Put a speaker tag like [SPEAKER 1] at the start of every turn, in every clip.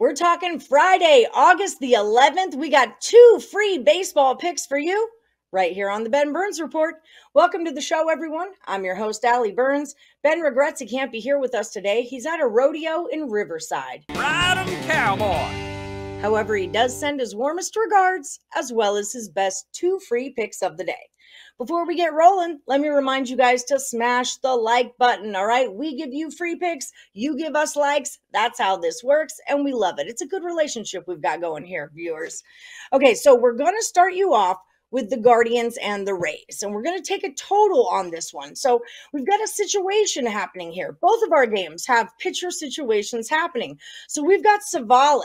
[SPEAKER 1] We're talking Friday, August the 11th. We got 2 free baseball picks for you right here on the Ben Burns Report. Welcome to the show, everyone. I'm your host, Allie Burns. Ben regrets he can't be here with us today. He's at a rodeo in Riverside.
[SPEAKER 2] Ride 'em, cowboy.
[SPEAKER 1] However, he does send his warmest regards as well as his best 2 free picks of the day. Before we get rolling, let me remind you guys to smash the like button, all right? We give you free picks, you give us likes. That's how this works, and we love it. It's a good relationship we've got going here, viewers. Okay, so we're going to start you off with the Guardians and the Rays, and we're going to take a total on this one. So we've got a situation happening here. Both of our games have pitcher situations happening. So we've got Savale.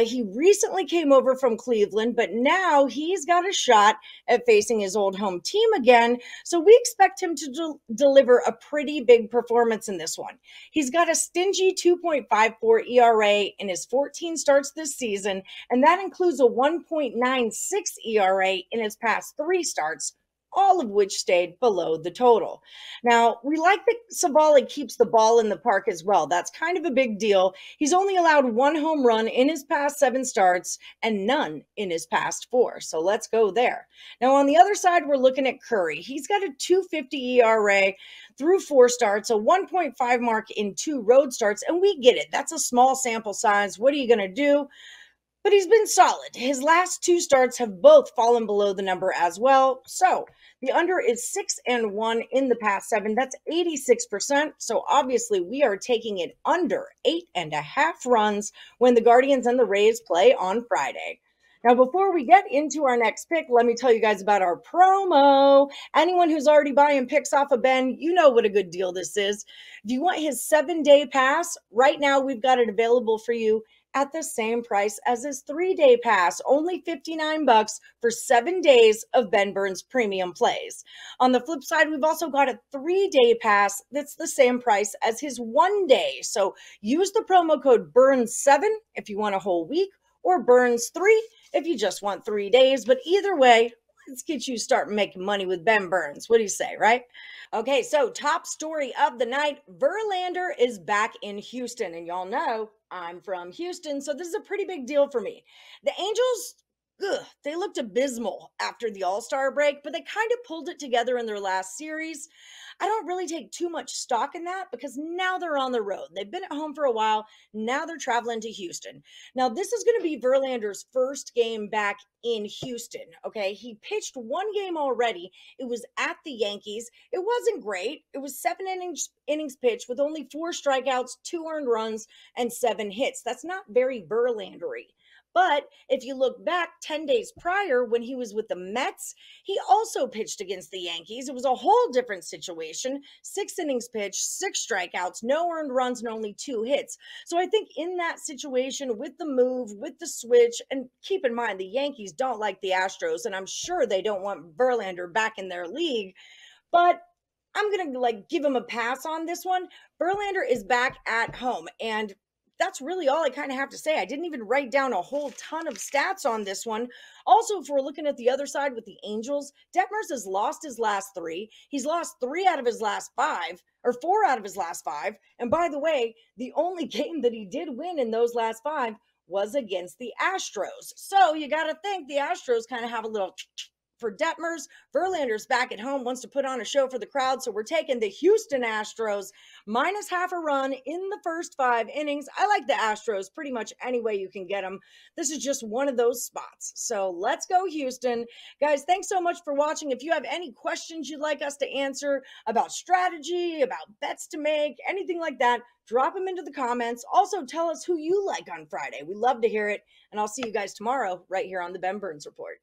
[SPEAKER 1] He recently came over from Cleveland, but now he's got a shot at facing his old home team again. So we expect him to deliver a pretty big performance in this one. He's got a stingy 2.54 ERA in his 14 starts this season, and that includes a 1.96 ERA in his past 3 starts, all of which stayed below the total. Now, we like that Savale keeps the ball in the park as well. That's kind of a big deal. He's only allowed 1 home run in his past 7 starts and none in his past 4. So let's go there. Now, on the other side, we're looking at Curry. He's got a 2.50 ERA through 4 starts, a 1.5 mark in 2 road starts, and we get it. That's a small sample size. What are you going to do? But he's been solid. His last 2 starts have both fallen below the number as well. So the under is 6-1 in the past 7. That's 86%. So obviously we are taking it under 8.5 runs when the Guardians and the Rays play on Friday. Now, before we get into our next pick, let me tell you guys about our promo. Anyone who's already buying picks off of Ben, you know what a good deal this is. If you want his 7-day pass, right now we've got it available for you at the same price as his 3-day pass, only $59 for 7 days of Ben Burns premium plays. On the flip side, we've also got a 3-day pass that's the same price as his 1 day. So use the promo code BURNS7 if you want a whole week, or BURNS3 if you just want 3 days. But either way, let's get you starting making money with Ben Burns. What do you say, right? Okay, so top story of the night, Verlander is back in Houston. And y'all know I'm from Houston, so this is a pretty big deal for me. The Angels, they looked abysmal after the All-Star break, but they kind of pulled it together in their last series. I don't really take too much stock in that because now they're on the road. They've been at home for a while. Now they're traveling to Houston. Now, this is going to be Verlander's first game back in Houston, okay? He pitched 1 game already. It was at the Yankees. It wasn't great. It was 7 innings pitched with only 4 strikeouts, 2 earned runs, and 7 hits. That's not very Verlander-y. But if you look back 10 days prior when he was with the Mets, he also pitched against the Yankees. It was a whole different situation. 6 innings pitched, 6 strikeouts, no earned runs, and only 2 hits. So I think in that situation with the move, with the switch, and keep in mind the Yankees don't like the Astros, and I'm sure they don't want Verlander back in their league, but I'm going to give him a pass on this one. Verlander is back at home, and that's really all I kind of have to say. I didn't even write down a whole ton of stats on this one. Also, if we're looking at the other side with the Angels, Detmers has lost his last 3. He's lost 3 out of his last 5, or 4 out of his last 5. And by the way, the only game that he did win in those last 5 was against the Astros. So you got to think the Astros kind of have a little for Detmers. Verlander's back at home, wants to put on a show for the crowd. So we're taking the Houston Astros minus half a run in the first 5 innings. I like the Astros pretty much any way you can get them. This is just one of those spots. So let's go Houston. Guys, thanks so much for watching. If you have any questions you'd like us to answer about strategy, about bets to make, anything like that, drop them into the comments. Also, tell us who you like on Friday. We love to hear it. And I'll see you guys tomorrow right here on the Ben Burns Report.